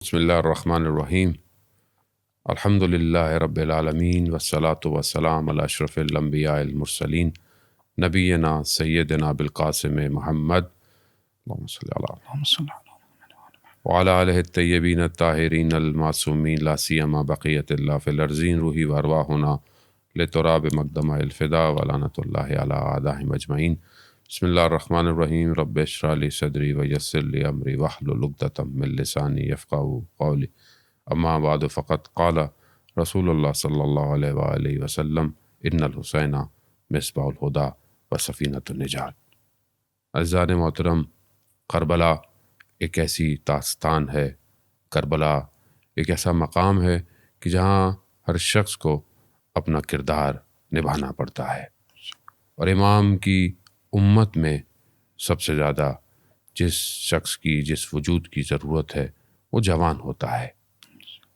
بسم اللہ الرحمن الرحیم الحمد للہ رب العالمین والصلاة والسلام علی اشرف الانبیاء المرسلین نبینا سیدنا بالقاسم محمد اللہم صلی وعلی آلہ الطیبین الطاہرین المعصومین لا سیما بقیت اللہ فی الارضین روحی وارواحنا لتراب مقدمہ الفدا ولعنۃ اللہ علی اعدائہم اجمعین۔ بسم اللہ الرحمن الرحیم رب اشرح لی صدری ویسر لی امری واحلل عقدۃ من لسانی یفقہوا قولی اما بعد فقد قال رسول اللہ صلی اللہ علیہ وآلہ وسلم ان الحسین مصباح الہدی و سفینۃ النجات۔ عزیزان محترم، کربلا ایک ایسی داستان ہے، کربلا ایک ایسا مقام ہے کہ جہاں ہر شخص کو اپنا کردار نبھانا پڑتا ہے، اور امام کی امت میں سب سے زیادہ جس شخص کی جس وجود کی ضرورت ہے وہ جوان ہوتا ہے۔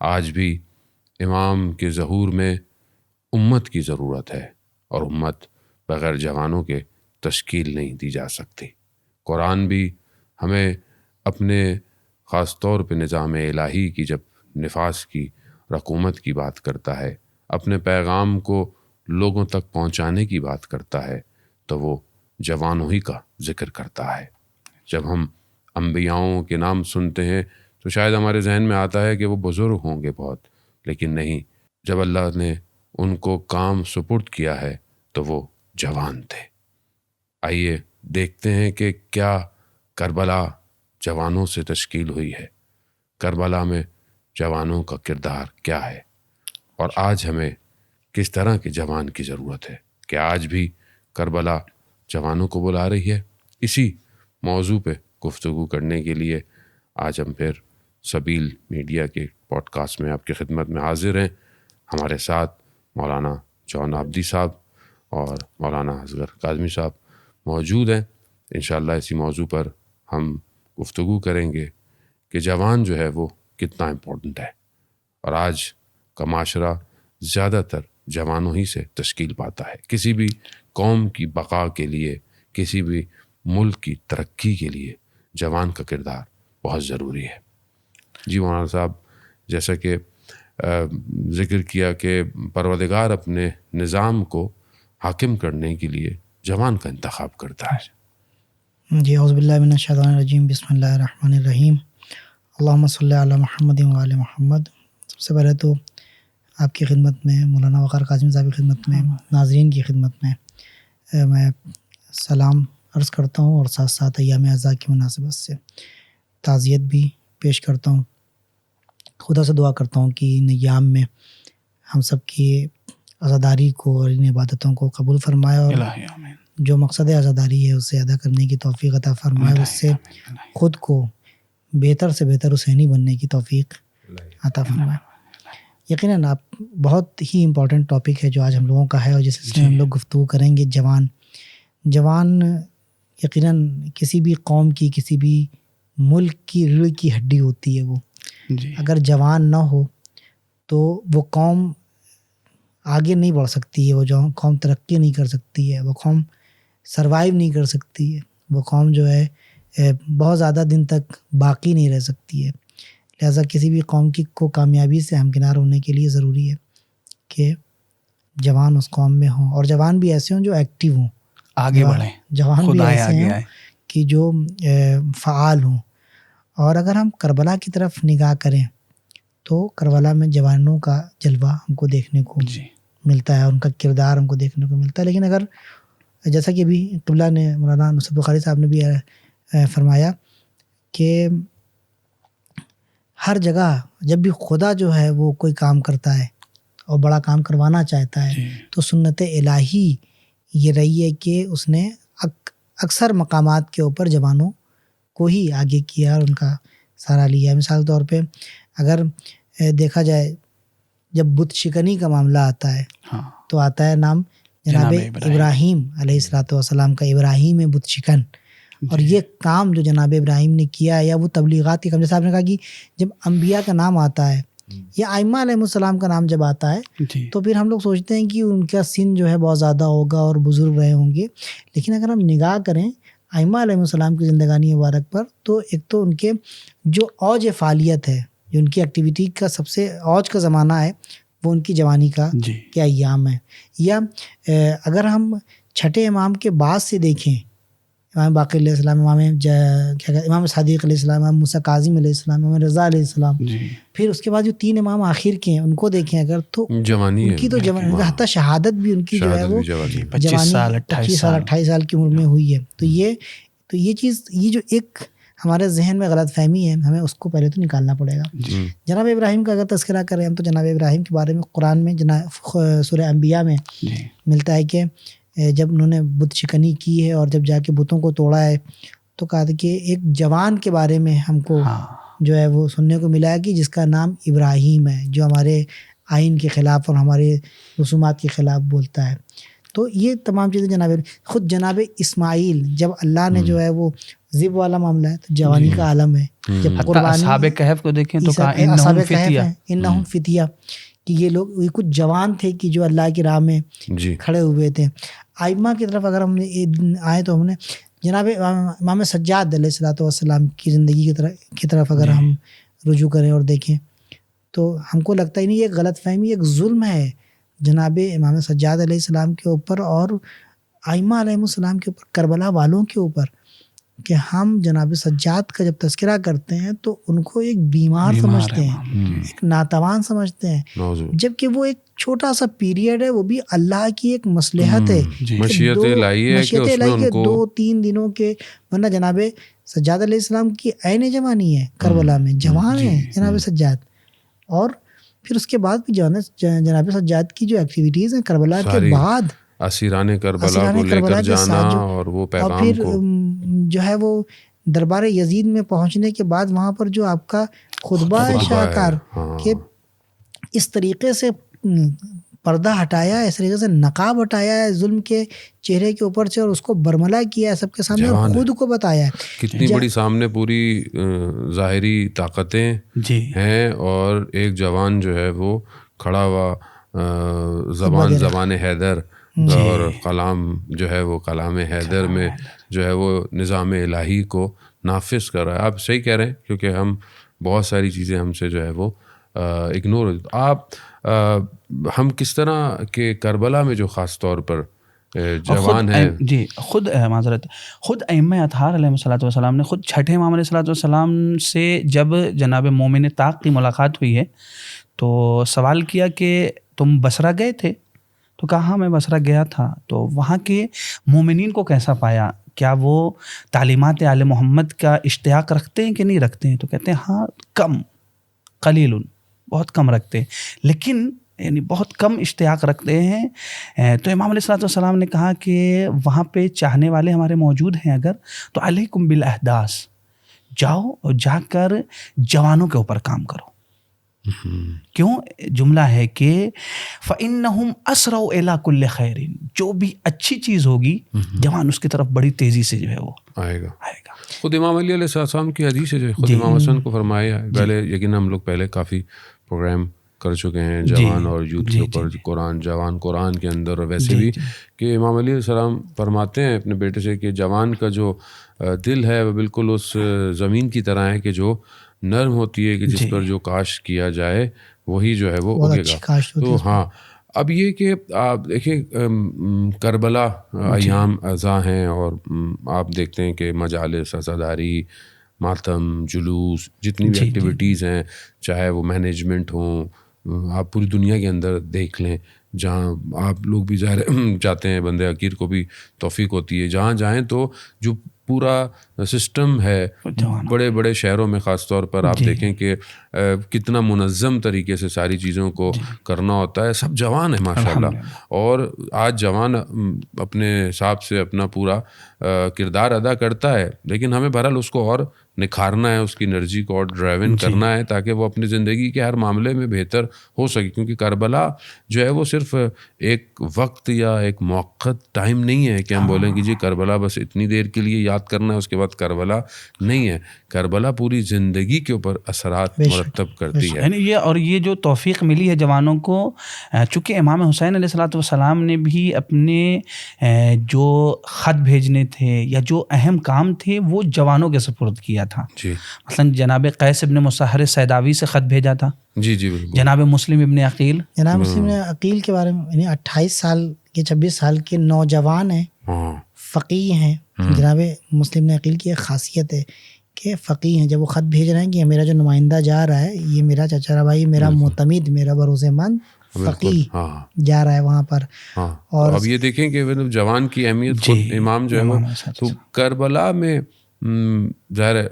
آج بھی امام کے ظہور میں امت کی ضرورت ہے، اور امت بغیر جوانوں کے تشکیل نہیں دی جا سکتی۔ قرآن بھی ہمیں اپنے خاص طور پہ نظام الہی کی جب نفاذ کی اور حکومت کی بات کرتا ہے، اپنے پیغام کو لوگوں تک پہنچانے کی بات کرتا ہے، تو وہ جوانوں ہی کا ذکر کرتا ہے۔ جب ہم انبیاؤں کے نام سنتے ہیں تو شاید ہمارے ذہن میں آتا ہے کہ وہ بزرگ ہوں گے بہت، لیکن نہیں، جب اللہ نے ان کو کام سپرد کیا ہے تو وہ جوان تھے۔ آئیے دیکھتے ہیں کہ کیا کربلا جوانوں سے تشکیل ہوئی ہے، کربلا میں جوانوں کا کردار کیا ہے، اور آج ہمیں کس طرح کے جوان کی ضرورت ہے۔ کہ آج بھی کربلا جوانوں کو بلا رہی ہے؟ اسی موضوع پہ گفتگو کرنے کے لیے آج ہم پھر سبیل میڈیا کے پوڈ کاسٹ میں آپ کی خدمت میں حاضر ہیں۔ ہمارے ساتھ مولانا جون عابدی صاحب اور مولانا اصغر کاظمی صاحب موجود ہیں۔ انشاءاللہ اسی موضوع پر ہم گفتگو کریں گے کہ جوان جو ہے وہ کتنا امپورٹنٹ ہے، اور آج کا معاشرہ زیادہ تر جوانوں ہی سے تشکیل پاتا ہے۔ کسی بھی قوم کی بقا کے لیے، کسی بھی ملک کی ترقی کے لیے جوان کا کردار بہت ضروری ہے۔ جی مولانا صاحب، جیسا کہ ذکر کیا کہ پروردگار اپنے نظام کو حاکم کرنے کے لیے جوان کا انتخاب کرتا ہے۔ جی اعوذ باللہ من الشیطان الرجیم، بسم اللہ الرحمن الرحیم، اللہم صلی علی محمد وعلی محمد۔ سب سے پہلے تو آپ کی خدمت میں، مولانا وقار کاظمی صاحب کی خدمت میں، ناظرین کی خدمت میں میں سلام عرض کرتا ہوں، اور ساتھ ساتھ ایام عزا کی مناسبت سے تعزیت بھی پیش کرتا ہوں۔ خدا سے دعا کرتا ہوں کہ ان ایام میں ہم سب کی عزاداری کو اور ان عبادتوں کو قبول فرمائے، اور جو مقصد عزاداری ہے اسے ادا کرنے کی توفیق عطا فرمائے، اس سے خود کو بہتر سے بہتر حسینی بننے کی توفیق عطا فرمائے۔ یقیناً آپ بہت ہی امپورٹنٹ ٹاپک ہے جو آج ہم لوگوں کا ہے، اور جس سے ہم لوگ گفتگو کریں گے۔ جوان یقیناً کسی بھی قوم کی، کسی بھی ملک کی ریڑھ کی ہڈی ہوتی ہے۔ وہ اگر جوان نہ ہو تو وہ قوم آگے نہیں بڑھ سکتی ہے، وہ جو قوم ترقی نہیں کر سکتی ہے، وہ قوم سروائیو نہیں کر سکتی ہے، وہ قوم جو ہے بہت زیادہ دن تک باقی نہیں رہ سکتی ہے۔ لہٰذا کسی بھی قوم کو کامیابی سے ہمکنار ہونے کے لیے ضروری ہے کہ جوان اس قوم میں ہوں، اور جوان بھی ایسے ہوں جو ایکٹیو ہوں، آگے بڑھیں، جوان بھی ایسے ہوں کہ جو فعال ہوں۔ اور اگر ہم کربلا کی طرف نگاہ کریں تو کربلا میں جوانوں کا جلوہ ہم کو دیکھنے کو ملتا ہے، ان کا کردار ہم کو دیکھنے کو ملتا ہے۔ لیکن اگر جیسا کہ ابھی قبلہ نے، مولانا نصرت بخاری صاحب نے بھی فرمایا کہ ہر جگہ جب بھی خدا جو ہے وہ کوئی کام کرتا ہے اور بڑا کام کروانا چاہتا ہے تو سنت الہی یہ رہی ہے کہ اس نے اکثر مقامات کے اوپر جوانوں کو ہی آگے کیا اور ان کا سہارا لیا۔ مثال کے طور پہ اگر دیکھا جائے، جب بت شکنی کا معاملہ آتا ہے تو آتا ہے نام جناب ابراہیم علیہ الصلوۃ والسلام کا۔ ابراہیم بت شکن، اور یہ کام جو جناب ابراہیم نے کیا، یا وہ تبلیغات کے کام، جیسے آپ نے کہا کہ جب انبیاء کا نام آتا ہے یا ائمہ علیہ السلام کا نام جب آتا ہے تو پھر ہم لوگ سوچتے ہیں کہ ان کا سن جو ہے بہت زیادہ ہوگا اور بزرگ رہے ہوں گے، لیکن اگر ہم نگاہ کریں ائمہ علیہ السلام کی زندگانی مبارک پر تو ایک تو ان کے جو اوج فعالیت ہے جو ان کی ایکٹیویٹی کا سب سے اوج کا زمانہ ہے وہ ان کی جوانی کا کے ایام ہے. یا اگر ہم چھٹے امام کے بعد سے دیکھیں، امام باقر علیہ السلام، امام صادق علیہ السلام، امام موسیٰ کاظم علیہ السلام، امام رضا علیہ السلام، پھر اس کے بعد جو 3 امام آخر کے ہیں ان کو دیکھیں اگر، تو جوانی ان کی تو حتیٰ شہادت بھی ان کی جو ہے وہ 25 سال 28 سال کی عمر میں ہوئی ہے. تو یہ چیز، یہ جو ایک ہمارے ذہن میں غلط فہمی ہے، ہمیں اس کو پہلے تو نکالنا پڑے گا. جناب ابراہیم کا اگر تذکرہ کریں ہم، تو جناب ابراہیم کے بارے میں قرآن میں سورہ انبیاء میں ملتا ہے کہ جب انہوں نے بت شکنی کی ہے اور جب جا کے بتوں کو توڑا ہے، تو کہا تھا کہ ایک جوان کے بارے میں ہم کو جو ہے وہ سننے کو ملا ہے کہ جس کا نام ابراہیم ہے، جو ہمارے آئین کے خلاف اور ہمارے رسومات کے خلاف بولتا ہے. تو یہ تمام چیزیں خود جناب اسماعیل، جب اللہ نے جو ہے وہ ذبح والا معاملہ ہے تو جوانی کا عالم ہے. جب قربانی اصحاب کہف کو دیکھیں تو کہا انہم فتیہ، کہ یہ لوگ کچھ جوان تھے کہ جو اللہ کی راہ میں کھڑے ہوئے تھے. ائمہ کی طرف اگر ہم آئے تو ہم نے جناب امام سجاد علیہ الصلوۃ والسلام کی زندگی کی طرف اگر ہم رجوع کریں اور دیکھیں تو ہم کو لگتا ہی نہیں، یہ غلط فہمی، ایک ظلم ہے جناب امام سجاد علیہ السلام کے اوپر اور ائمہ علیہ السلام کے اوپر، کربلا والوں کے اوپر، کہ ہم جناب سجاد کا جب تذکرہ کرتے ہیں تو ان کو ایک بیمار سمجھتے ہیں، ایک ناتوان سمجھتے ہیں، جبکہ وہ ایک چھوٹا سا پیریڈ ہے، وہ بھی اللہ کی ایک مصلحت ہے، مشیت الہی ہے کہ اس میں ان کو 2-3 دنوں کے، ورنہ جناب سجاد علیہ السلام کی عین جوانی ہے کربلا میں، جوان ہیں جناب سجاد. اور پھر اس کے بعد بھی جناب سجاد کی جو ایکٹیویٹیز ہیں کربلا کے بعد، اسیران کربلا کو لے کر جانا اور وہ پیغام پھر کو جو ہے وہ دربار یزید میں پہنچنے کے بعد وہاں پر جو آپ کا خطبہ شاہکار کہ اس طریقے سے پردہ ہٹایا ہے، اس طریقے سے نقاب ہٹایا ہے ظلم کے چہرے کے اوپر سے اور اس کو برملا کیا ہے سب کے سامنے اور خود کو بتایا ہے. کتنی بڑی سامنے پوری ظاہری طاقتیں ہیں اور ایک جوان جو ہے وہ کھڑا ہوا، زبان حیدر اور کلام جو ہے وہ کلام حیدر میں جو ہے وہ نظام الہی کو نافذ کر رہا ہے. آپ صحیح کہہ رہے ہیں، کیونکہ ہم بہت ساری چیزیں ہم سے جو ہے وہ اگنور. ہم کس طرح کہ کربلا میں جو خاص طور پر جوان ہیں، خود معذرت، خود ائمہ اطہار علیہ الصلوۃ والسلام نے خود چھٹے امام علیہ الصلوۃ والسلام سے جب جناب مومن طاق کی ملاقات ہوئی ہے تو سوال کیا کہ تم بصرہ گئے تھے؟ تو کہا ہاں میں بصرہ گیا تھا. تو وہاں کے مومنین کو کیسا پایا؟ کیا وہ تعلیمات آل محمد کا اشتیاق رکھتے ہیں کہ نہیں رکھتے ہیں؟ تو کہتے ہیں ہاں کم، قلیل، بہت کم رکھتے ہیں، لیکن یعنی بہت کم اشتیاق رکھتے ہیں. تو امام علیہ الصلوۃ والسلام نے کہا کہ وہاں پہ چاہنے والے ہمارے موجود ہیں اگر، تو علیکم بالاحداث، جاؤ اور جا کر جوانوں کے اوپر کام کرو. کیوں؟ جملہ ہے کہ فَإِنَّهُمْ أَسْرَعُ إِلَىٰ كُلِّ خَيْرٍ، جو بھی اچھی چیز ہوگی جوان اس کی طرف بڑی تیزی سے جو ہے وہ آئے گا. خود امام علی علیہ السلام کی حدیث ہے جو خود امام حسن کو فرمایا ہے. پہلے یقین ہم لوگ پہلے کافی پروگرام کر چکے ہیں جوان اور یوتھ کے اوپر، قرآن، جوان قرآن کے اندر، اور ویسے بھی کہ امام علی علیہ السلام فرماتے ہیں اپنے بیٹے سے کہ جوان کا جو دل ہے وہ بالکل اس زمین کی طرح ہے کہ جو نرم ہوتی ہے، کہ جس پر جو کاشت کیا جائے وہی جو ہے وہ اگے گا. تو ہاں، اب یہ کہ آپ دیکھیں کربلا ایام ازاں ہیں اور آپ دیکھتے ہیں کہ مجالس، عزاداری، ماتم، جلوس، جتنی بھی ایکٹیویٹیز ہیں، چاہے وہ مینجمنٹ ہوں، آپ پوری دنیا کے اندر دیکھ لیں، جہاں آپ لوگ بھی ظاہر جاتے ہیں، بندے عقیر کو بھی توفیق ہوتی ہے، جہاں جائیں تو جو پورا سسٹم ہے بڑے بڑے شہروں میں خاص طور پر آپ دیکھیں کہ کتنا منظم طریقے سے ساری چیزوں کو کرنا ہوتا ہے. سب جوان ہیں ماشاء اللہ، اور آج جوان اپنے حساب سے اپنا پورا کردار ادا کرتا ہے، لیکن ہمیں بہرحال اس کو اور نکھارنا ہے، اس کی انرجی کو اور ڈرائیون کرنا ہے تاکہ وہ اپنی زندگی کے ہر معاملے میں بہتر ہو سکے. کیونکہ کربلا جو ہے وہ صرف ایک وقت یا ایک موقت ٹائم نہیں ہے کہ ہم بولیں کہ جی کربلا بس اتنی دیر کے لیے یاد کرنا ہے، اس کے بعد کربلا نہیں ہے. کربلا پوری زندگی کے اوپر اثرات مرتب کرتی ہے. یعنی یہ جو توفیق ملی ہے جوانوں کو، چونکہ امام حسین علیہ الصلوۃ والسلام نے بھی اپنے جو خط بھیجنے تھے یا جو اہم کام تھے وہ جوانوں کے سپرد کیا کیا تھا. جی مثلا جناب قیس ابن مسحر سیداوی سے خط بھیجا تھا. جی جی بالکل. جناب مسلم ابن عقیل، جناب مسلم عقیل کے بارے میں، یعنی 28 سال کے 26 سال کے نوجوان ہیں، ہاں فقیہ ہیں. جناب مسلم عقیل کی ایک خاصیت ہے کہ فقیہ ہیں. جب وہ خط بھیج رہے ہیں کہ یہ میرا جو نمائندہ جا رہا ہے، یہ میرا چچا بھائی، میرا معتمد، میرا بھروسے مند فقیہ جا رہا ہے وہاں پر. اور اب یہ دیکھیں کہ جوان کی اہمیت خود امام جو ہے وہ تو کربلا میں ظاہر ہے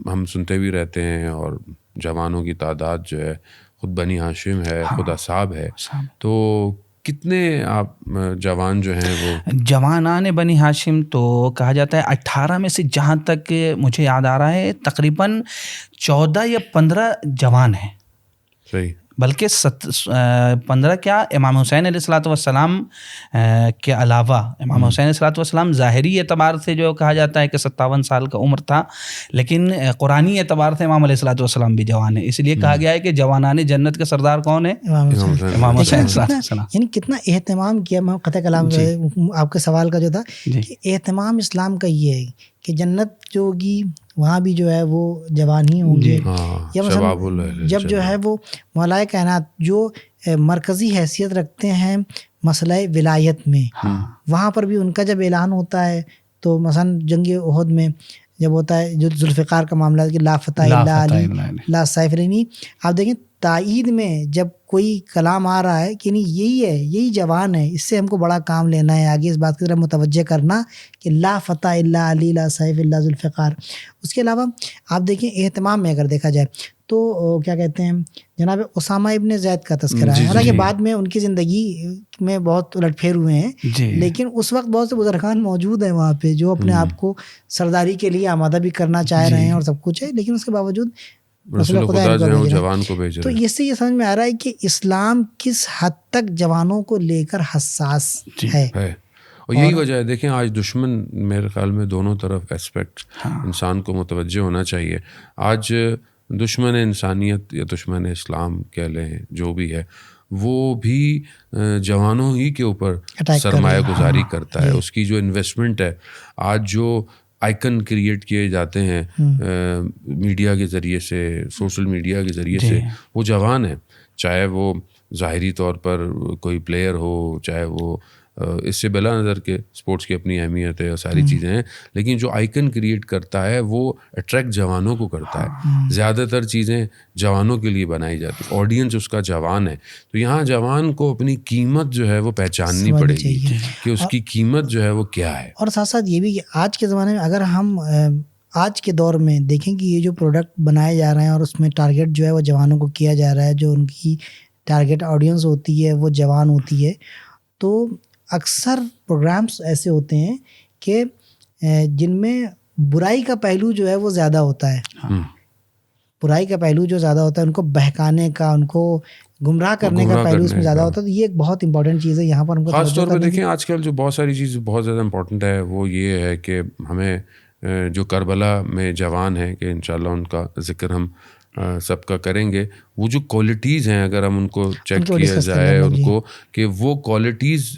ہم سنتے بھی رہتے ہیں، اور جوانوں کی تعداد جو ہے خود بنی ہاشم ہے، خود اصحاب ہے، تو کتنے آپ جوان جو ہیں وہ جوانان بنی ہاشم تو کہا جاتا ہے 18 میں سے جہاں تک مجھے یاد آ رہا ہے تقریباً 14 یا 15 جوان ہیں. صحیح، بلکہ 15 کیا، امام حسین علیہ الصلوۃ والسلام کے علاوہ امام حسین علیہ الصلوۃ والسلام ظاہری اعتبار سے جو کہا جاتا ہے کہ 57 سال کا عمر تھا، لیکن قرآنی اعتبار سے امام علیہ الصلوۃ والسلام بھی جوان ہیں. اس لیے کہا گیا ہے کہ جوانان جنت کے سردار کون ہیں؟ امام حسین علیہ السلام. یعنی کتنا اہتمام کیا. میں قطع کلام آپ کے سوال کا جو تھا کہ اہتمام اسلام کا یہ ہے کہ جنت جو ہوگی وہاں بھی جو ہے وہ جوان ہی ہوں گے. یا مثلا جب جو ہے وہ مولا کائنات جو مرکزی حیثیت رکھتے ہیں مسئلہ ولایت میں، وہاں پر بھی ان کا جب اعلان ہوتا ہے تو مثلا جنگ احد میں جب ہوتا ہے جو ذوالفقار کا معاملہ کہ لا فتح الا علی لا سیف رینی، آپ دیکھیں تائید میں جب کوئی کلام آ رہا ہے کہ نہیں یہی ہے، یہی جوان ہے، اس سے ہم کو بڑا کام لینا ہے، آگے اس بات کی طرف متوجہ کرنا کہ لا فتح الا علی لا سیف الا ذوالفقار. اس کے علاوہ آپ دیکھیں اہتمام میں اگر دیکھا جائے تو کیا کہتے ہیں جناب اسامہ ابن زید کا تذکرہ ہے. حالانکہ بعد میں ان کی زندگی میں بہت الٹ پھیر ہوئے ہیں، لیکن اس وقت بہت سے بزرگان موجود ہیں وہاں پہ جو اپنے آپ کو سرداری کے لیے آمادہ بھی کرنا چاہ رہے ہیں اور سب کچھ ہے، لیکن اس کے باوجود خدا جو ہے وہ جوان کو بھیج رہا ہے. تو اس سے یہ سمجھ میں آ رہا ہے کہ اسلام کس حد تک جوانوں کو لے کر حساس ہے. اور یہی وجہ ہے دیکھیں آج دشمن میرے خیال میں دونوں طرف اسپیکٹ انسان کو متوجہ ہونا چاہیے. آج دشمن انسانیت یا دشمن اسلام کہہ لیں جو بھی ہے، وہ بھی جوانوں ہی کے اوپر سرمایہ گزاری کرتا ہے. اس کی جو انویسٹمنٹ ہے، آج جو آئیکن کریٹ کیے جاتے ہیں میڈیا کے ذریعے سے، سوشل میڈیا کے ذریعے سے، وہ جوان ہیں. چاہے وہ ظاہری طور پر کوئی پلیئر ہو، چاہے وہ اس سے بلا نظر کے اسپورٹس کی اپنی اہمیت ہے اور ساری چیزیں ہیں، لیکن جو آئیکن کریٹ کرتا ہے وہ اٹریکٹ جوانوں کو کرتا ہے. زیادہ تر چیزیں جوانوں کے لیے بنائی جاتی، آڈینس اس کا جوان ہے. تو یہاں جوان کو اپنی قیمت جو ہے وہ پہچاننی پڑے گی کہ اس کی قیمت جو ہے وہ کیا ہے. اور ساتھ ساتھ یہ بھی کہ آج کے زمانے میں اگر ہم آج کے دور میں دیکھیں کہ یہ جو پروڈکٹ بنائے جا رہے ہیں اور اس میں ٹارگیٹ جو ہے وہ جوانوں کو کیا جا رہا ہے، جو ان کی ٹارگیٹ آڈینس ہوتی ہے وہ جوان ہوتی ہے، تو اکثر پروگرامز ایسے ہوتے ہیں کہ جن میں برائی کا پہلو جو ہے وہ زیادہ ہوتا ہے. برائی کا پہلو جو زیادہ ہوتا ہے، ان کو بہکانے کا، ان کو گمراہ کرنے کا پہلو اس میں زیادہ ہوتا ہے. تو یہ ایک بہت امپورٹنٹ چیز ہے یہاں پر ہم کو خاص طور پہ دیکھیں. آج کل جو بہت ساری چیز بہت زیادہ امپورٹنٹ ہے وہ یہ ہے کہ ہمیں جو کربلا میں جوان ہیں کہ انشاءاللہ ان کا ذکر ہم سب کا کریں گے، وہ جو کوالٹیز ہیں اگر ہم ان کو چیک کیا جائے ان کو کہ وہ کوالٹیز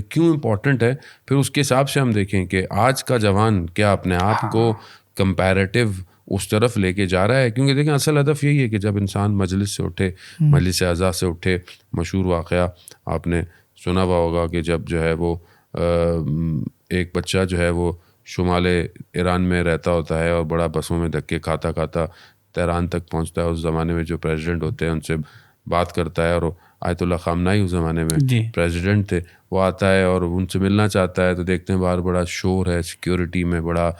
کیوں امپورٹنٹ ہے، پھر اس کے حساب سے ہم دیکھیں کہ آج کا جوان کیا اپنے آپ کو کمپیریٹیو اس طرف لے کے جا رہا ہے. کیونکہ دیکھیں اصل ہدف یہی ہے کہ جب انسان مجلس سے اٹھے، مجلس اعضاء سے اٹھے، مشہور واقعہ آپ نے سنا ہوا ہوگا کہ جب جو ہے وہ ایک بچہ جو ہے وہ شمال ایران میں رہتا ہوتا ہے اور بڑا بسوں میں دھکے کھاتا کھاتا تہران تک پہنچتا ہے. اس زمانے میں جو پریزیڈنٹ ہوتے ہیں ان سے بات کرتا ہے، اور آیت اللہ خامنائی اس زمانے میں پریزیڈنٹ تھے، وہ آتا ہے اور ان سے ملنا چاہتا ہے. تو دیکھتے ہیں باہر بڑا شور ہے، سیکیورٹی میں بڑا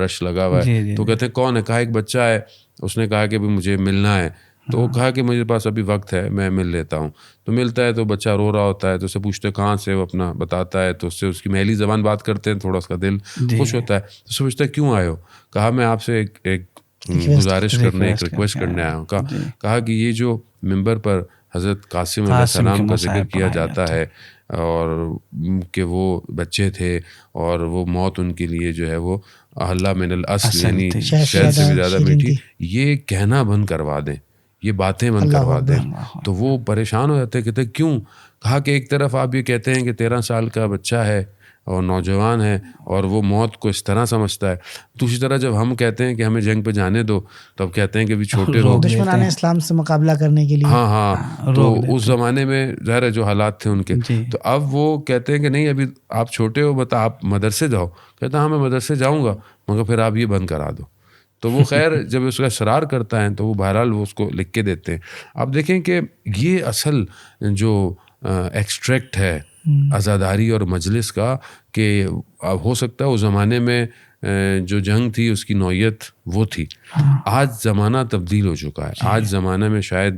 رش لگا ہوا ہے. تو کہتے ہیں کون ہے؟ کہا ایک بچہ ہے. اس نے کہا کہ مجھے ملنا ہے. تو وہ کہا کہ مجھے پاس ابھی وقت ہے، میں مل لیتا ہوں. تو ملتا ہے تو بچہ رو رہا ہوتا ہے. تو اسے پوچھتے کہاں سے، وہ اپنا بتاتا ہے. تو اس سے اس کی محلی زبان بات کرتے ہیں، تھوڑا اس کا دل خوش ہوتا ہے. تو اسے پوچھتا ہے کیوں آئے ہو؟ کہا میں آپ سے ایک گزارش کرنے، ایک ریکویسٹ کرنے آیا ہوں. کہا کہ یہ جو ممبر پر حضرت قاسم علیہ السلام کا ذکر کیا جاتا ہے اور کہ وہ بچے تھے اور وہ موت ان کے لیے جو ہے وہ احلی من الاصل یعنی شہد سے بھی زیادہ میٹھی، یہ کہنا بند کروا دیں، یہ باتیں بند کروا دیں. تو وہ پریشان ہو جاتے، کہتے کیوں؟ کہا کہ ایک طرف آپ یہ کہتے ہیں کہ 13 سال کا بچہ ہے اور نوجوان ہے اور وہ موت کو اس طرح سمجھتا ہے. دوسری طرح جب ہم کہتے ہیں کہ ہمیں جنگ پہ جانے دو تو اب کہتے ہیں کہ بھی چھوٹے ہو. دشمنان اسلام سے مقابلہ کرنے کے لیے. ہاں تو اس زمانے میں ظاہر ہے جو حالات تھے ان کے, تو اب وہ کہتے ہیں کہ نہیں ابھی آپ چھوٹے ہو, بتا آپ مدرسے جاؤ. کہتا ہاں میں مدرسے جاؤں گا مگر پھر آپ یہ بند کرا دو. تو وہ خیر جب اس کا اصرار کرتا ہے تو وہ بہرحال وہ اس کو لکھ کے دیتے ہیں. آپ دیکھیں کہ یہ اصل جو ایکسٹریکٹ ہے عزاداری اور مجلس کا, کہ اب ہو سکتا ہے اس زمانے میں جو جنگ تھی اس کی نوعیت وہ تھی. آج زمانہ تبدیل ہو چکا ہے. آج زمانہ میں شاید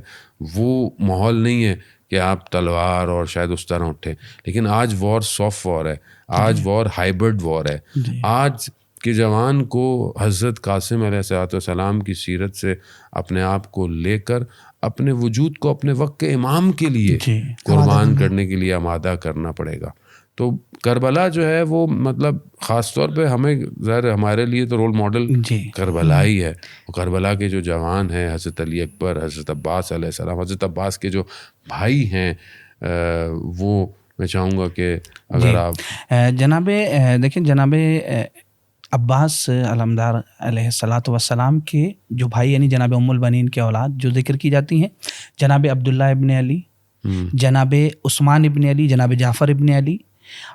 وہ ماحول نہیں ہے کہ آپ تلوار اور شاید اس طرح اٹھیں, لیکن آج وار سافٹ وار ہے, آج وار ہائبرڈ وار ہے. آج کے جوان کو حضرت قاسم علیہ السلام کی سیرت سے اپنے آپ کو لے کر اپنے وجود کو اپنے وقت کے امام کے لیے قربان کرنے کے لیے آمادہ کرنا پڑے گا. تو کربلا جو ہے وہ مطلب خاص طور پہ ہمیں ظاہر ہمارے لیے تو رول ماڈل کربلا ہی ہے. کربلا کے جو جوان ہیں حضرت علی اکبر, حضرت عباس علیہ السلام, حضرت عباس کے جو بھائی ہیں وہ میں چاہوں گا کہ اگر آپ جناب دیکھیں جناب عباس علمدار علیہ الصلاۃ والسلام کے جو بھائی یعنی جناب ام البنین کے اولاد جو ذکر کی جاتی ہیں, جناب عبداللہ ابن علی, جناب عثمان ابن علی, جناب جعفر ابن علی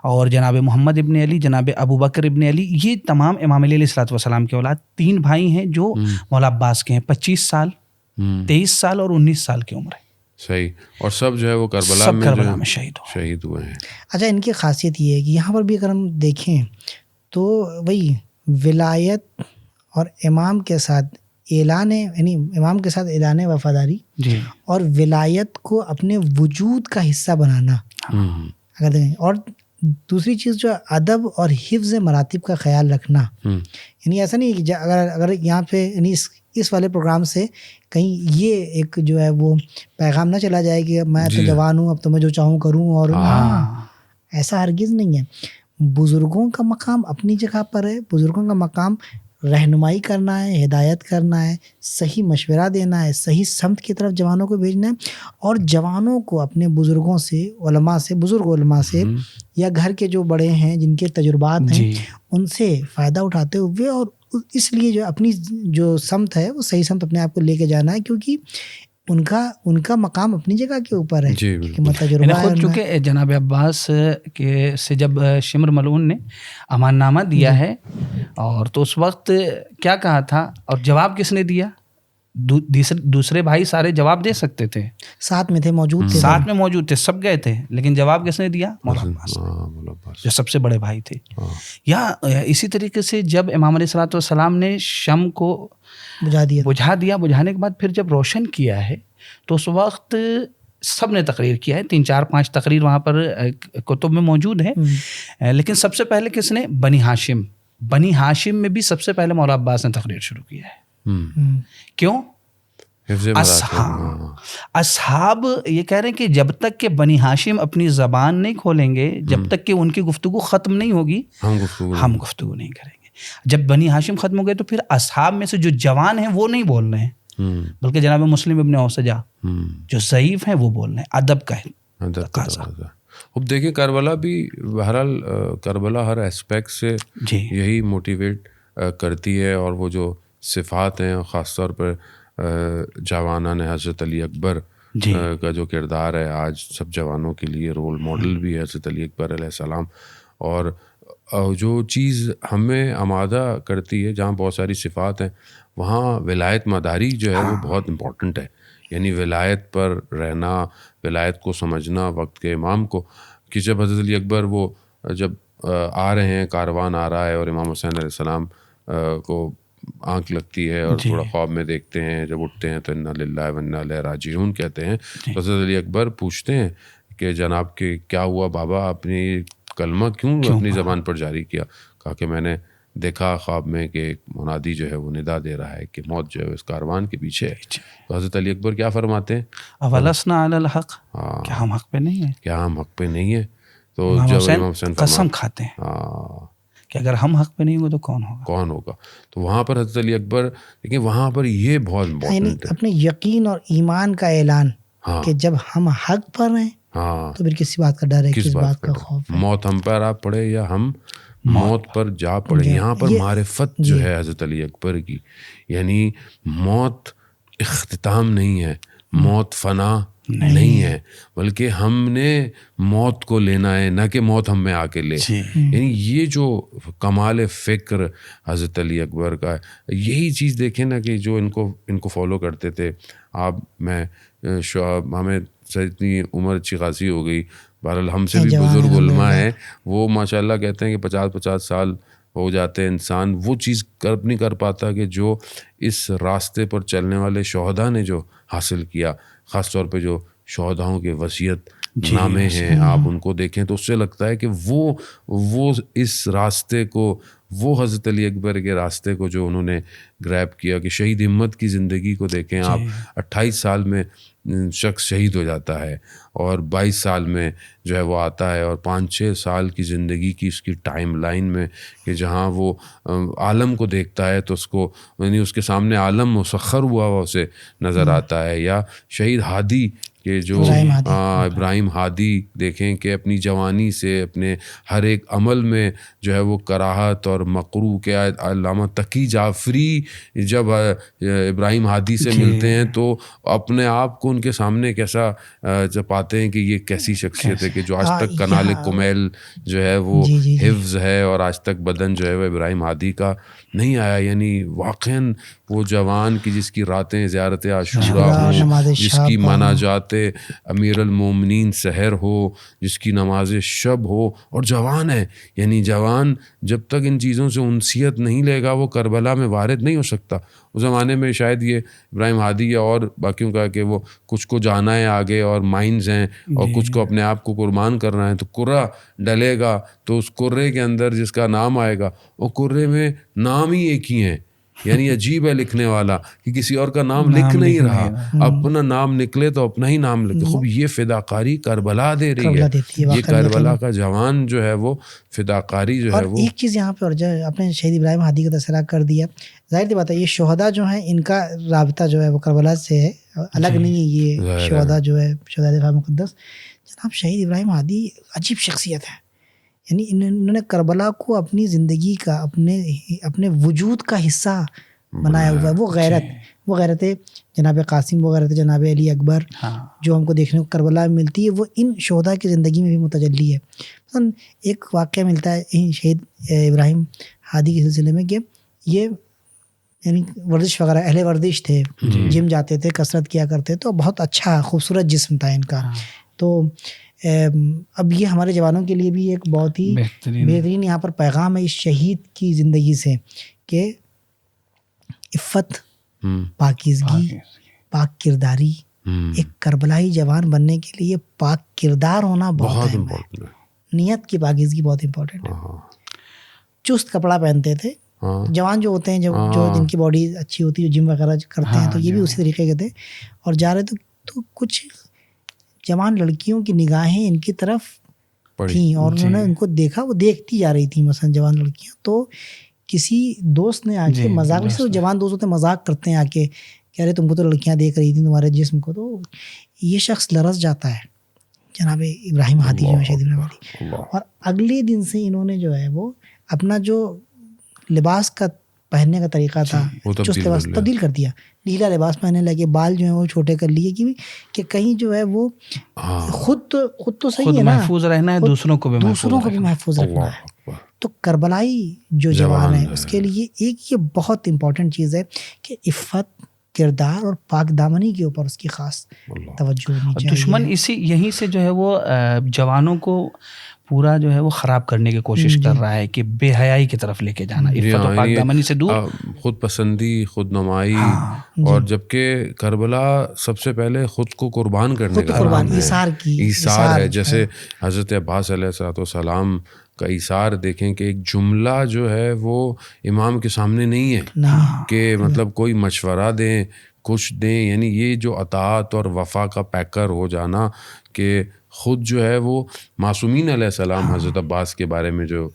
اور جناب محمد ابن علی, جناب ابو بکر ابن علی, یہ تمام امام علی علیہ الصلوۃ والسلام کے اولاد 3 بھائی ہیں جو مولا عباس کے ہیں. 25 سال 23 سال اور 19 سال کی عمر ہے. صحیح. اور سب جو ہے وہ کربلا میں شہید ہوئے ہیں. اچھا ان کی خاصیت یہ ہے کہ یہاں پر بھی اگر ہم دیکھیں تو وہی ولایت اور امام کے ساتھ اعلان یعنی امام کے ساتھ اعلان وفاداری اور ولایت کو اپنے وجود کا حصہ بنانا اگر دیکھیں, اور دوسری چیز جو ادب اور حفظ مراتب کا خیال رکھنا. یعنی ایسا نہیں کہ اگر یہاں پہ یعنی اس والے پروگرام سے کہیں یہ ایک جو ہے وہ پیغام نہ چلا جائے کہ میں تو جوان ہوں اب تو میں جو چاہوں کروں, اور ایسا ہرگز نہیں ہے. بزرگوں کا مقام اپنی جگہ پر ہے. بزرگوں کا مقام رہنمائی کرنا ہے, ہدایت کرنا ہے, صحیح مشورہ دینا ہے, صحیح سمت کی طرف جوانوں کو بھیجنا ہے, اور جوانوں کو اپنے بزرگوں سے, علماء سے, بزرگ علماء سے یا گھر کے جو بڑے ہیں جن کے تجربات ہیں ان سے فائدہ اٹھاتے ہوئے, اور اس لیے جو اپنی جو سمت ہے وہ صحیح سمت اپنے آپ کو لے کے جانا ہے, کیونکہ ان کا مقام اپنی جگہ کے اوپر ہے. تجربہ خود چونکہ جناب عباس کے سے جب شمر ملعون نے امان نامہ دیا ہے, اور تو اس وقت کیا کہا تھا اور جواب کس نے دیا؟ دوسرے بھائی سارے جواب دے سکتے تھے, ساتھ میں تھے, ساتھ میں موجود تھے, سب گئے تھے, لیکن جواب کس نے دیا؟ مولا عباس جو سب سے بڑے بھائی تھے. یا اسی طریقے سے جب امام علیہ الصلوۃ والسلام نے شم کو بجھا دیا, بجھانے کے بعد پھر جب روشن کیا ہے تو اس وقت سب نے تقریر کیا ہے, 3 4 5 تقریر وہاں پر کتب میں موجود ہے. لیکن سب سے پہلے کس نے؟ بنی ہاشم میں بھی سب سے پہلے مولا عباس نے تقریر شروع کیا ہے. کیوں؟ اصحاب یہ کہہ رہے ہیں کہ جب تک کہ بنی ہاشم اپنی زبان نہیں کھولیں گے, جب تک کہ ان کی گفتگو ختم نہیں ہوگی, ہم گفتگو نہیں کریں گے. جب بنی ہاشم ختم ہو گئے تو پھر اصحاب میں سے جو جوان ہیں وہ نہیں بول رہے ہیں, بلکہ جناب مسلم ابن اوسجا جو ضعیف ہیں وہ بول رہے ہیں. ادب کا تقاضا. اب دیکھیں کربلا بھی بہرحال کربلا ہر اسپیکٹ سے یہی موٹیویٹ کرتی ہے, اور وہ جو صفات ہیں خاص طور پر جوانان حضرت علی اکبر کا جو کردار ہے آج سب جوانوں کے لیے رول ماڈل بھی ہے حضرت علی اکبر علیہ السلام. اور جو چیز ہمیں آمادہ کرتی ہے, جہاں بہت ساری صفات ہیں وہاں ولایت مداری جو ہے وہ بہت امپورٹنٹ ہے. یعنی ولایت پر رہنا, ولایت کو سمجھنا وقت کے امام کو, کہ جب حضرت علی اکبر وہ جب آ رہے ہیں, کاروان آ رہا ہے اور امام حسین علیہ السلام کو آنکھ لگتی ہے اور تھوڑا خواب میں دیکھتے ہیں, جب اٹھتے ہیں تو انا للہ و انا الیہ راجعون کہتے ہیں. تو حضرت علی اکبر پوچھتے ہیں کہ جناب کہ کیا ہوا بابا, اپنی کلمہ کیوں اپنی زبان پر جاری کیا؟ کہا کہ میں نے دیکھا خواب میں کہ ایک منادی جو ہے وہ ندا دے رہا ہے کہ موت جو ہے اس کاروان کے پیچھے ہے. تو حضرت علی اکبر کیا فرماتے ہیں؟ اولسنا علی الحق, کیا ہم حق پہ نہیں ہیں؟ کیا ہم حق پہ نہیں ہیں؟ تو جب امام حسین قسم کھاتے ہیں کہ اگر ہم حق پہ نہیں ہوں گے تو کون ہوگا. تو وہاں پر حضرت علی اکبر, لیکن وہاں پر یہ بہت امپورٹنٹ ہے اپنے یقین اور ایمان کا اعلان کہ جب ہم حق پر ہیں ہاں تو پھر کسی بات کا ڈر ہے, کس بات کا ڈر؟ خوف ہے؟ موت ہم پر آ پڑے یا ہم موت پر جا پڑے. یہاں پر معرفت جو ہے حضرت علی اکبر کی, یعنی موت اختتام نہیں ہے, موت فنا نہیں ہے, بلکہ ہم نے موت کو لینا ہے, نہ کہ موت ہم میں آ کے لے. یعنی یہ جو کمال فکر حضرت علی اکبر کا ہے, یہی چیز دیکھیں نا کہ جو ان کو فالو کرتے تھے آپ. میں ہمیں اتنی عمر اچھی خاصی ہو گئی, بہرحال ہم سے بھی بزرگ علماء ہیں, وہ ماشاءاللہ کہتے ہیں کہ 50 سال ہو جاتے ہیں, انسان وہ چیز نہیں کر پاتا کہ جو اس راستے پر چلنے والے شہداء نے جو حاصل کیا. خاص طور پہ جو شہداؤں کے وصیت نامے ہیں, آپ ان کو دیکھیں تو اس سے لگتا ہے کہ وہ اس راستے کو, وہ حضرت علی اکبر کے راستے کو جو انہوں نے گریب کیا, کہ شہید ہمت کی زندگی کو دیکھیں آپ. 28 سال میں شخص شہید ہو جاتا ہے اور 22 سال میں جو ہے وہ آتا ہے, اور 5-6 سال کی زندگی کی اس کی ٹائم لائن میں کہ جہاں وہ عالم کو دیکھتا ہے تو اس کو, یعنی اس کے سامنے عالم مسخر ہوا اسے نظر آتا ہے. یا شہید ہادی کہ جو ابراہیم ہادی دیکھیں کہ اپنی جوانی سے اپنے ہر ایک عمل میں جو ہے وہ کراہت اور مکروہ کے. علامہ تقی جعفری جب ابراہیم ہادی سے ملتے ہیں تو اپنے آپ کو ان کے سامنے کیسا پاتے ہیں کہ یہ کیسی شخصیت ہے کہ جو آج تک کنال کمیل جو ہے وہ حفظ ہے, اور آج تک بدن جو ہے وہ ابراہیم ہادی کا نہیں آیا. یعنی واقعاً وہ جوان کی جس کی راتیں زیارت عاشورہ ہو, جس کی مناجات امیر المومنین سحر ہو, جس کی نماز شب ہو, اور جوان ہے. یعنی جوان جب تک ان چیزوں سے انسیت نہیں لے گا وہ کربلا میں وارد نہیں ہو سکتا. اس زمانے میں شاید یہ ابراہیم ہادی یا اور باقیوں کا کہ وہ کچھ کو جانا ہے آگے اور مائنز ہیں, اور کچھ کو اپنے آپ کو قربان کرنا ہے, تو کرہ ڈلے گا تو اس کرے کے اندر جس کا نام آئے گا وہ کرے میں نام ہی ایک ہی ہیں. یعنی عجیب ہے لکھنے والا کہ کسی اور کا نام لکھ نہیں رہا, اپنا نام نکلے تو اپنا ہی نام لکھے. خوب یہ فداکاری کربلا دے رہی ہے, یہ کربلا کا جوان جو ہے وہ فداکاری جو ہے وہ. ایک چیز یہاں پہ اور جو آپ نے شہید ابراہیم ہادی کا تذکرہ کر دیا, ظاہر سی بات ہے یہ شہداء جو ہیں ان کا رابطہ جو ہے وہ کربلا سے ہے, الگ نہیں ہے. یہ شہداء جو ہے شہداء دفاع مقدس, جناب شہید ابراہیم ہادی عجیب شخصیت ہے. یعنی انہوں نے کربلا کو اپنی زندگی کا, اپنے وجود کا حصہ بنایا ہوا ہے. وہ غیرت جناب قاسم, وہ غیرت جناب علی اکبر جو ہم کو دیکھنے کو کربلا میں ملتی ہے, وہ ان شہداء کی زندگی میں بھی متجلی ہے. مثلا ایک واقعہ ملتا ہے شہید ابراہیم ہادی کے سلسلے میں کہ یہ یعنی ورزش وغیرہ, اہل ورزش تھے, جم جاتے تھے, کثرت کیا کرتے, تو بہت اچھا خوبصورت جسم تھا ان کا. تو اب یہ ہمارے جوانوں کے لیے بھی ایک بہت ہی بہترین یہاں پر پیغام ہے اس شہید کی زندگی سے کہ عفت, پاکیزگی, پاک کرداری. ایک کربلائی جوان بننے کے لیے پاک کردار ہونا بہت اہم ہے. نیت کی پاکیزگی بہت امپورٹنٹ ہے. چست کپڑا پہنتے تھے جوان جو ہوتے ہیں, جو جن کی باڈی اچھی ہوتی ہے, جو جم وغیرہ کرتے ہیں, تو یہ بھی اسی طریقے کے تھے. اور جا رہے تو کچھ جوان لڑکیوں کی نگاہیں ان کی طرف تھیں اور انہوں نے ان کو دیکھا, وہ دیکھتی جا رہی تھیں مثلا جوان لڑکیاں. تو کسی دوست نے آ کے مذاق, سے جوان دوست ہوتے ہیں مذاق کرتے ہیں آ کے کہ ارے تم کو تو لڑکیاں دیکھ رہی تھیں تمہارے جسم کو. تو یہ شخص لرز جاتا ہے جناب ابراہیم ہادی جو ہے شہید ابراہیم ہادی. اور اگلے دن سے انہوں نے جو ہے وہ اپنا جو لباس کا پہننے کا طریقہ تھا چست لباس تبدیل کر دیا, نیلا لباس پہننے لگے, بال جو ہیں وہ چھوٹے کر لیے کہ کہیں جو ہے وہ خود تو صحیح ہے نا, محفوظ رہنا ہے, دوسروں کو بھی محفوظ رکھنا ہے. تو کربلائی جو جوان ہے اس کے لیے ایک یہ بہت امپورٹنٹ چیز ہے کہ عفت, کردار اور پاک دامنی کے اوپر اس کی خاص توجہ ہونی چاہیے. دشمن یہیں سے جو ہے وہ جوانوں کو پورا جو ہے وہ خراب کرنے کی کوشش کر رہا ہے کہ بے حیائی کی طرف لے کے جانا, عفت و پاک دامنی سے دور, خود پسندی, خود نمائی. اور جبکہ کربلا سب سے پہلے خود کو قربان کرنے کا ایثار ہے. جیسے حضرت عباس علیہ السلام کا ایثار دیکھیں کہ ایک جملہ جو ہے وہ امام کے سامنے نہیں ہے کہ مطلب کوئی مشورہ دیں, کچھ دیں. یعنی یہ جو اطاعت اور وفا کا پیکر ہو جانا کہ خود جو ہے وہ معصومین علیہ السلام حضرت عباس کے بارے میں جو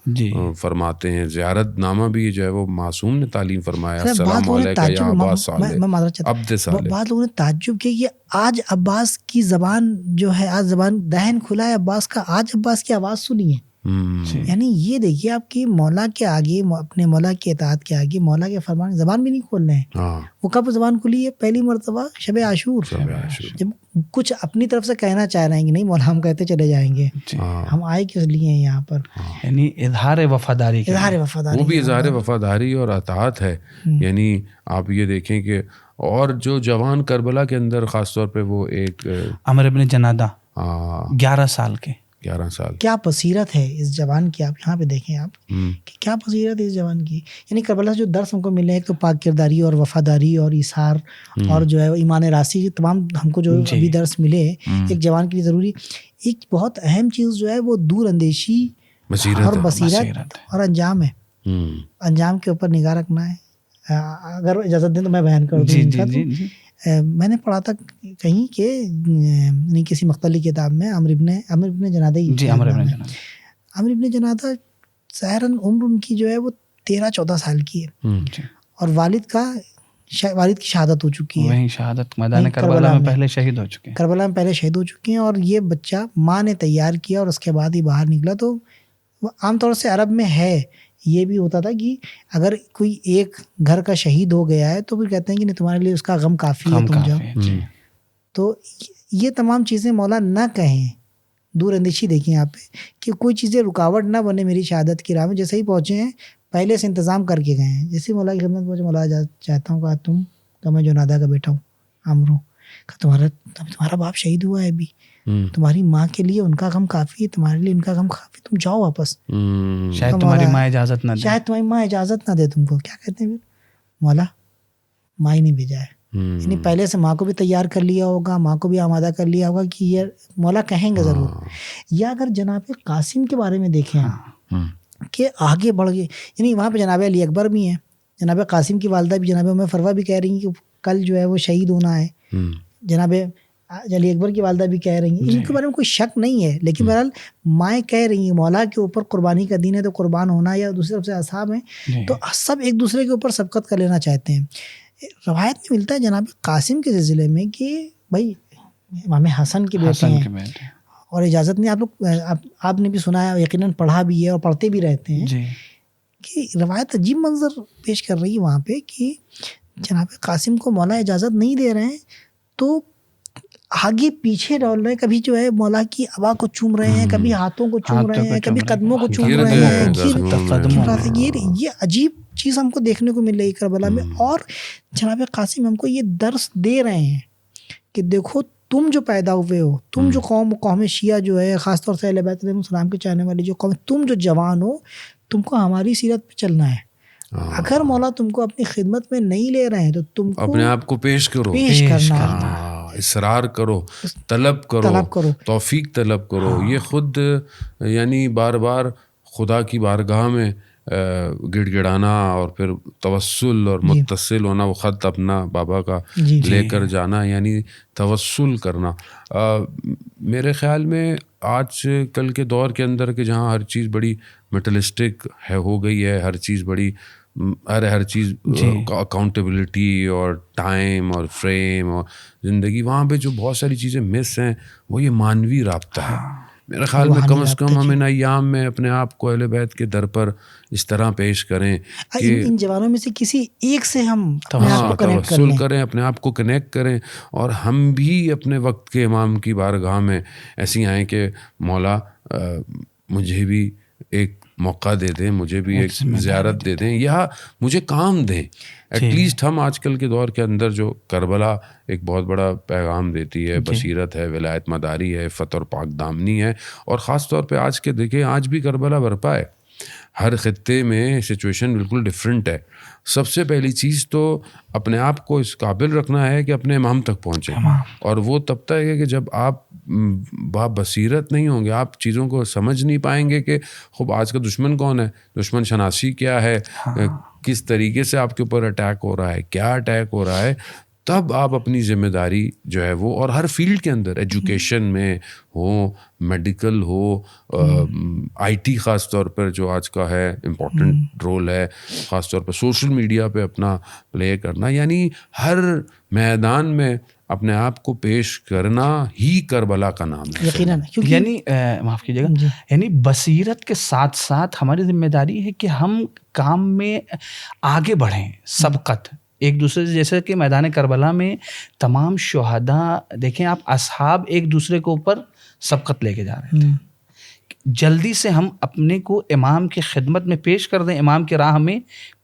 فرماتے ہیں، زیارت نامہ بھی جو ہے وہ معصوم نے تعلیم فرمایا، السلام علیکم یا عباس صالح عبد صالح. بعض لوگوں نے تعجب کیا کہ آج عباس کی زبان جو ہے، آج زبان دہن کھلا ہے عباس کا، آج عباس کی آواز سنی ہے. یعنی یہ دیکھیے آپ کی مولا کے آگے، اپنے مولا کی اطاعت کے آگے مولا کے فرمان زبان بھی نہیں کھول رہے ہیں. وہ کب زبان کھلی ہے؟ پہلی مرتبہ شب عاشور، جب کچھ اپنی طرف سے کہنا چاہ رہے ہیں کہ نہیں مولا ہم کہتے چلے جائیں گے، ہم آئے کس لیے ہیں یہاں پر. یعنی اظہار وفاداری، وہ بھی اظہار وفاداری اور اطاعت ہے. یعنی آپ یہ دیکھیں کہ اور جو جوان کربلا کے اندر خاص طور پہ وہ ایک عمر بن جنادہ 11 سال کے، 11 سال، کیا بصیرت ہے اس جوان کی. آپ یہاں پہ دیکھیں آپ کہ کیا بصیرت ہے اس جوان کی. یعنی کربلا سے جو درس ہم کو ملے ہیں، ایک تو پاک کرداری اور وفاداری اور ایثار اور جو ہے ایمان راسی، تمام ہم کو جو ابھی درس ملے ایک جوان کے لیے ضروری. ایک بہت اہم چیز جو ہے وہ دور اندیشی اور بصیرت اور انجام ہے. انجام کے اوپر نگاہ رکھنا ہے. اگر اجازت دیں تو میں بیان کر دوں. میں نے پڑھا تھا کہیں کہ کسی مختلف کتاب میں عمرو ابن جنادہ عمرو ابن جنادہ ظاہراً عمر ان کی جو ہے وہ 13-14 سال کی ہے، اور والد کی شہادت ہو چکی ہے. وہیں شہادت میدان کربلا میں پہلے شہید ہو چکے ہیں. کربلا میں پہلے شہید ہو چکے ہیں. اور یہ بچہ ماں نے تیار کیا اور اس کے بعد ہی باہر نکلا. تو عام طور سے عرب میں ہے یہ بھی ہوتا تھا کہ اگر کوئی ایک گھر کا شہید ہو گیا ہے تو پھر کہتے ہیں کہ نہیں تمہارے لیے اس کا غم کافی ہے، تم جاؤ. تو یہ تمام چیزیں مولا نہ کہیں، دور اندیشی دیکھیں آپ پہ کہ کوئی چیزیں رکاوٹ نہ بنے میری شہادت کی راہ میں. جیسے ہی پہنچے ہیں پہلے سے انتظام کر کے گئے ہیں. جیسے مولا کی خدمت پہنچے، مولا چاہتا ہوں کہ میں جنادہ کا بیٹا ہوں عمرو، تمہارا باپ شہید ہوا ہے ابھی، تمہاری ماں کے لیے ان کا غم کافی ہے، تمہارے لیے ان کا غم کافی، تم جاؤ واپس. شاید تمہاری ماں اجازت نہ دے تم کو. کیا کہتے ہیں پھر؟ مولا ماں ہی نہیں بھیجا ہے. یعنی پہلے سے ماں کو بھی تیار کر لیا ہوگا، ماں کو بھی آمادہ کر لیا ہوگا کہ یہ مولا کہیں گے ضرور. یا اگر جناب قاسم کے بارے میں دیکھیں کہ آگے بڑھ گئے، یعنی وہاں پہ جناب علی اکبر بھی ہیں، جناب قاسم کی والدہ بھی جناب ام فروہ بھی کہہ رہی ہیں کہ کل جو ہے وہ شہید ہونا ہے. جناب علی اکبر کی والدہ بھی کہہ رہی ہیں. ان کے بارے میں کوئی شک نہیں ہے، لیکن بہرحال مائیں کہہ رہی ہیں مولا کے اوپر قربانی کا دین ہے تو قربان ہونا، یا دوسری طرف سے اصحاب ہیں تو سب ایک دوسرے کے اوپر سبقت کر لینا چاہتے ہیں. روایت میں ملتا ہے جناب قاسم کے سلسلے میں کہ بھائی امام حسن کے بیٹے ہیں اور اجازت نہیں. آپ لوگ آپ نے بھی سنا ہے، یقیناً پڑھا بھی ہے اور پڑھتے بھی رہتے ہیں کہ روایت عجیب منظر پیش کر رہی ہے وہاں پہ کہ جناب قاسم کو مولا اجازت نہیں دے رہے ہیں تو آگے پیچھے ڈال رہے ہیں. کبھی جو ہے مولا کی ابا کو چوم رہے ہیں، کبھی ہاتھوں کو چوم رہے ہیں، کبھی قدموں کو چوم رہے ہیں. یہ عجیب چیز ہم کو دیکھنے کو مل رہی کربلا میں. اور جناب قاسم ہم کو یہ درس دے رہے ہیں کہ دیکھو تم جو پیدا ہوئے ہو، تم جو قوم شیعہ جو ہے، خاص طور سے اہل بیت علیہ السلام کے چاہنے والی جو قوم، تم جو جوان ہو، تم کو ہماری سیرت پہ چلنا ہے. اگر مولا تم کو اپنی خدمت میں نہیں لے رہے ہیں تو تم کو اپنے آپ کو پیش کرنا، اصرار کرو، طلب کرو، توفیق طلب کرو. یہ خود یعنی بار بار خدا کی بارگاہ میں گڑ گڑانا اور پھر توسل اور متصل ہونا، وہ خط اپنا بابا کا لے کر جانا، یعنی توسل کرنا. میرے خیال میں آج کل کے دور کے اندر کہ جہاں ہر چیز بڑی میٹلسٹک ہو گئی ہے، ہر چیز بڑی ہر چیز اکاؤنٹیبلٹی اور ٹائم اور فریم اور زندگی، وہاں پہ جو بہت ساری چیزیں مس ہیں وہ یہ مانوی رابطہ ہے. میرے خیال میں کم از کم ہم ان ایام میں اپنے آپ کو اہل بیت کے در پر اس طرح پیش کریں کہ ان جوانوں میں سے کسی ایک سے ہم توسل کریں، اپنے آپ کو کنیکٹ کریں، اور ہم بھی اپنے وقت کے امام کی بارگاہ میں ایسی آئیں کہ مولا مجھے بھی ایک موقع دے دیں، مجھے بھی ایک زیارت دے دیں، یا مجھے کام دیں. ایٹ لیسٹ ہم آج کل کے دور کے اندر جو کربلا ایک بہت بڑا پیغام دیتی ہے، بصیرت ہے، ولایت مداری ہے، فتح اور پاک دامنی ہے. اور خاص طور پہ آج کے دیکھیں آج بھی کربلا برپا ہے. ہر خطے میں سچویشن بالکل ڈفرینٹ ہے. سب سے پہلی چیز تو اپنے آپ کو اس قابل رکھنا ہے کہ اپنے امام تک پہنچیں، اور وہ تب تک ہے کہ جب آپ بصیرت نہیں ہوں گے، آپ چیزوں کو سمجھ نہیں پائیں گے کہ خوب آج کا دشمن کون ہے، دشمن شناسی کیا ہے، کس طریقے سے آپ کے اوپر اٹیک ہو رہا ہے، کیا اٹیک ہو رہا ہے. تب آپ اپنی ذمہ داری جو ہے وہ، اور ہر فیلڈ کے اندر، ایجوکیشن میں ہو، میڈیکل ہو، آئی ٹی خاص طور پر جو آج کا ہے امپورٹنٹ رول ہے، خاص طور پر سوشل میڈیا پہ اپنا پلے کرنا، یعنی ہر میدان میں اپنے آپ کو پیش کرنا ہی کربلا کا نام ہے یقیناً. کیونکہ یعنی معاف کیجیے گا، یعنی بصیرت کے ساتھ ساتھ ہماری ذمہ داری ہے کہ ہم کام میں آگے بڑھیں، سبقت ایک دوسرے سے. جیسے کہ میدان کربلا میں تمام شہداء دیکھیں آپ، اصحاب ایک دوسرے کے اوپر سبقت لے کے جا رہے تھے. جلدی سے ہم اپنے کو امام کی خدمت میں پیش کر دیں، امام کی راہ میں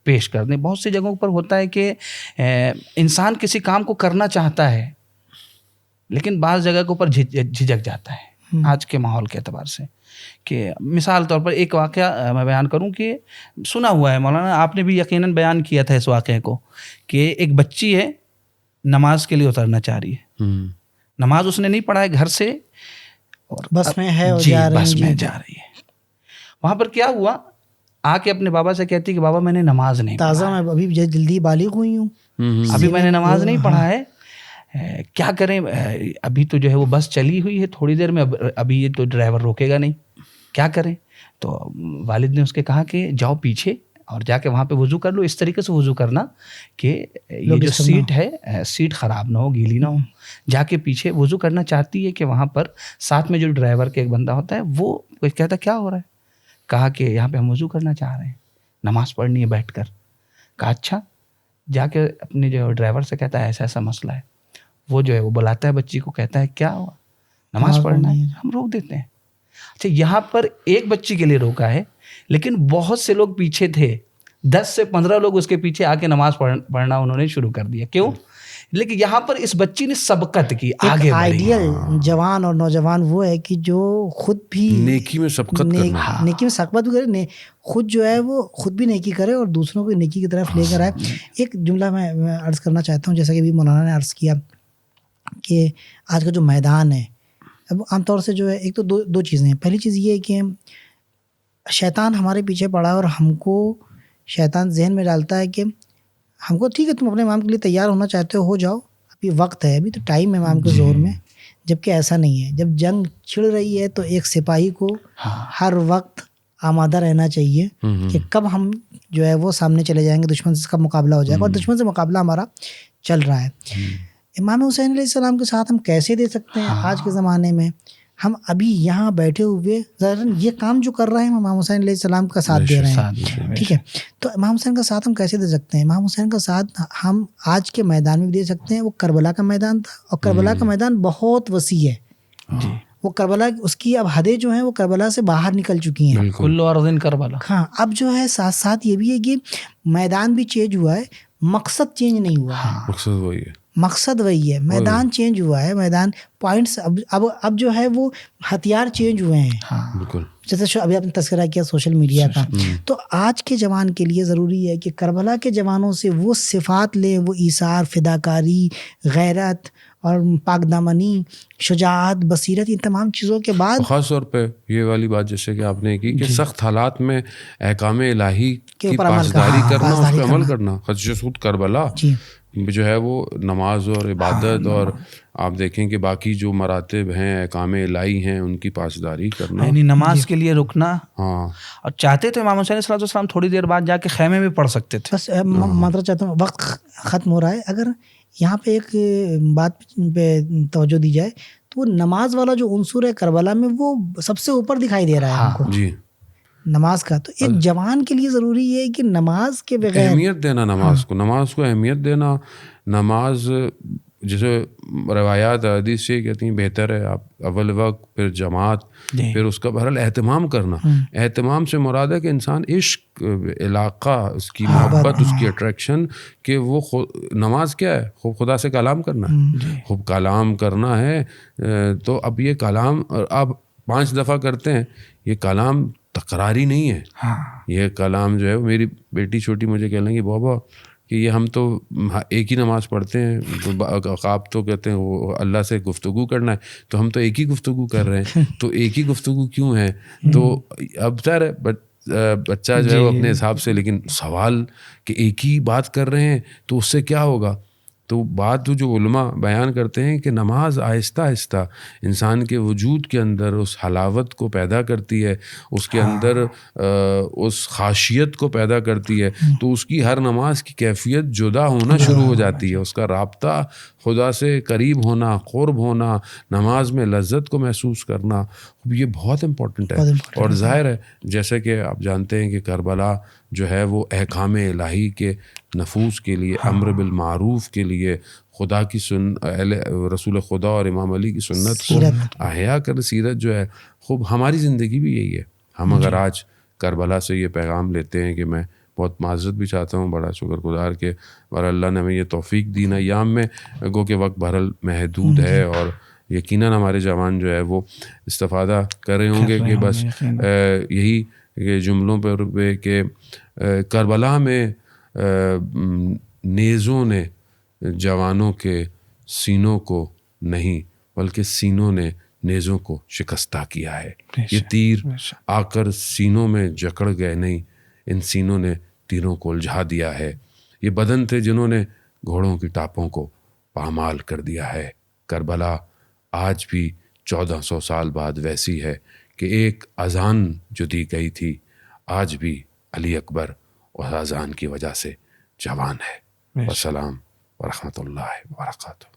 پیش کر دیں. بہت سی جگہوں پر ہوتا ہے کہ انسان کسی کام کو کرنا چاہتا ہے لیکن بعض جگہ کے اوپر جھجک جاتا ہے آج کے ماحول کے اعتبار سے. کہ مثال طور پر ایک واقعہ میں بیان کروں کہ سنا ہوا ہے مولانا، آپ نے بھی یقیناً بیان کیا تھا اس واقعے کو، کہ ایک بچی ہے نماز کے لیے اترنا چاہ رہی ہے، نماز اس نے نہیں پڑھا ہے گھر سے، اور بس میں ہے جی بس میں جا رہی ہے. وہاں پر کیا ہوا، آ کے اپنے بابا سے کہتی کہ بابا میں نے نماز نہیں تازہ، میں ابھی جلدی بالغ ہوئی ہوں، ابھی میں نے نماز نہیں پڑھا ہے، کیا کریں؟ ابھی تو جو ہے وہ بس چلی ہوئی ہے، تھوڑی دیر میں ابھی یہ تو ڈرائیور روکے گا نہیں، کیا کریں؟ تو والد نے اس کے کہا کہ جاؤ پیچھے اور جا کے وہاں پہ وضو کر لو. اس طریقے سے وضو کرنا کہ یہ جو سیٹ ہے سیٹ خراب نہ ہو، گیلی نہ ہو. جا کے پیچھے وضو کرنا چاہتی ہے کہ وہاں پر ساتھ میں جو ڈرائیور کے ایک بندہ ہوتا ہے وہ کہتا کیا ہو رہا ہے؟ کہا کہ یہاں پہ ہم وضو کرنا چاہ رہے ہیں، نماز پڑھنی ہے بیٹھ کر. کہا اچھا. جا کے اپنے جو ڈرائیور سے کہتا ہے ایسا ایسا مسئلہ ہے. وہ جو ہے وہ بلاتا ہے بچی کو، کہتا ہے کیا ہوا؟ نماز پڑھنا ہے. ہم روک دیتے ہیں. اچھا، یہاں پر ایک بچی کے لیے روکا ہے لیکن بہت سے لوگ پیچھے تھے، 10 سے 15 لوگ اس کے پیچھے آ کے نماز پڑھنا انہوں نے شروع کر دیا. کیوں؟ لیکن یہاں پر اس بچی نے سبقت کی، آگے بڑھی. آئیڈیل جوان اور نوجوان وہ ہے کہ جو خود بھی نیکی میں سبقت کرنا، نیکی میں سبقت کرے، خود جو ہے وہ خود بھی نیکی کرے اور دوسروں کو نیکی کی طرف لے کر آئے. ایک جملہ میں عرض کرنا چاہتا ہوں، جیسا کہ ابھی مولانا نے عرض کیا کہ آج کا جو میدان ہے، اب عام طور سے جو ہے ایک تو دو چیزیں ہیں. پہلی چیز یہ ہے کہ شیطان ہمارے پیچھے پڑا ہے اور ہم کو شیطان ذہن میں ڈالتا ہے کہ ہم کو ٹھیک ہے تم اپنے امام کے لیے تیار ہونا چاہتے ہو جاؤ، ابھی وقت ہے، ابھی تو ٹائم ہے امام کے ظہور میں. جبکہ ایسا نہیں ہے. جب جنگ چھڑ رہی ہے تو ایک سپاہی کو ہر وقت آمادہ رہنا چاہیے کہ کب ہم جو ہے وہ سامنے چلے جائیں گے، دشمن سے کب مقابلہ ہو جائے گا، اور دشمن سے مقابلہ ہمارا چل رہا ہے. امام حسین علیہ السلام کے ساتھ ہم کیسے دے سکتے ہیں آج کے زمانے میں؟ ہم ابھی یہاں بیٹھے ہوئے یہ کام جو کر رہے ہیں امام حسین علیہ السلام کا ساتھ دے رہے ہیں، ٹھیک ہے. تو امام حسین کا ساتھ ہم کیسے دے سکتے ہیں؟ امام حسین کا ساتھ ہم آج کے میدان میں بھی دے سکتے ہیں. وہ کربلا کا میدان تھا اور کربلا کا میدان بہت وسیع ہے. وہ کربلا اس کی اب حدیں جو ہیں وہ کربلا سے باہر نکل چکی ہیں. کل ارض کربلا. ہاں، اب جو ہے ساتھ ساتھ یہ بھی ہے کہ میدان بھی چینج ہوا ہے، مقصد چینج نہیں ہوا ہے. مقصد وہی ہے، مقصد وہی ہے. میدان چینج ہوا ہے، میدان پوائنٹس اب جو ہے وہ ہتھیار چینج ہوئے ہیں. بالکل. جیسے ابھی آپ نے تذکرہ کیا سوشل میڈیا کا، تو آج کے جوان کے لیے ضروری ہے کہ کربلا کے جوانوں سے وہ صفات لیں، وہ ایثار، فداکاری، غیرت اور پاک دامنی، شجاعت، بصیرت، ان تمام چیزوں کے بعد خاص طور پہ یہ والی بات جیسے کہ آپ نے کی کہ سخت حالات میں احکام الہی کی پاسداری کرنا، اس پہ عمل کرنا. خود کربلا جو ہے وہ نماز اور عبادت اور آپ دیکھیں کہ باقی جو مراتب ہیں احکام الہی ہیں ان کی پاسداری کرنا، یعنی نماز کے لیے رکنا. اور چاہتے تو امام حسین صلی اللہ علیہ وسلم تھوڑی دیر بعد جا کے خیمے میں پڑھ سکتے تھے. بس معذرت چاہتا ہوں، وقت ختم ہو رہا ہے. اگر یہاں پہ ایک بات پہ توجہ دی جائے تو وہ نماز والا جو عنصر ہے کربلا میں وہ سب سے اوپر دکھائی دے رہا ہے ہم کو نماز کا. تو ایک جوان کے لیے ضروری ہے کہ نماز کے بغیر اہمیت دینا، نماز کو اہمیت دینا. نماز جیسے روایات حدیث سے کہتی ہیں بہتر ہے آپ اول وقت، پھر جماعت، پھر اس کا بہرحال اہتمام کرنا. اہتمام سے مراد ہے کہ انسان عشق، علاقہ، اس کی محبت، اس کی اٹریکشن، کہ وہ نماز کیا ہے؟ خوب خدا سے کلام کرنا ہے، خوب کلام کرنا ہے. تو اب یہ کلام آپ 5 دفعہ کرتے ہیں، یہ کلام تکراری نہیں ہے. یہ کلام جو ہے میری بیٹی چھوٹی مجھے کہہ لیں گی بابا کہ یہ ہم تو ایک ہی نماز پڑھتے ہیں، آپ تو کہتے ہیں وہ اللہ سے گفتگو کرنا ہے، تو ہم تو ایک ہی گفتگو کر رہے ہیں. تو ایک ہی گفتگو کیوں ہے؟ تو اب ظاہر ہے بچہ جو ہے وہ اپنے حساب سے، لیکن سوال کہ ایک ہی بات کر رہے ہیں تو اس سے کیا ہوگا تو بات جو علماء بیان کرتے ہیں کہ نماز آہستہ آہستہ انسان کے وجود کے اندر اس حلاوت کو پیدا کرتی ہے، اس کے اندر اس خاشیت کو پیدا کرتی ہے، تو اس کی ہر نماز کی کیفیت جدا ہونا شروع ہو جاتی ہے، اس کا رابطہ خدا سے قریب ہونا، قرب ہونا، نماز میں لذت کو محسوس کرنا، یہ بہت امپورٹنٹ ہے۔ اور ظاہر ہے جیسے کہ آپ جانتے ہیں کہ کربلا جو ہے وہ احکام الہی کے نفوذ کے لیے، امر بالمعروف کے لیے، خدا کی رسول خدا اور امام علی کی سنت کو احیا کر سیرت جو ہے، خوب ہماری زندگی بھی یہی ہے۔ ہم اگر آج کربلا سے یہ پیغام لیتے ہیں کہ میں بہت معذرت بھی چاہتا ہوں، بڑا شکر گزار کہ اور اللہ نے ہمیں یہ توفیق دی نا ایام میں، گو کہ وقت بہرحال محدود ہے، اور یقیناً ہمارے جوان جو ہے وہ استفادہ کر رہے ہوں گے کہ بس یہی جملوں پر کہ کربلا میں نیزوں نے جوانوں کے سینوں کو نہیں بلکہ سینوں نے نیزوں کو شکستہ کیا ہے۔ یہ تیر آ کر سینوں میں جکڑ گئے نہیں، ان سینوں نے تیروں کو الجھا دیا ہے۔ یہ بدن تھے جنہوں نے گھوڑوں کی ٹاپوں کو پامال کر دیا ہے۔ کربلا آج بھی 1400 سال بعد ویسی ہے کہ ایک اذان جو دی گئی تھی آج بھی علی اکبر اس اذان کی وجہ سے جوان ہے۔ والسلام ورحمۃ اللہ وبرکاتہ۔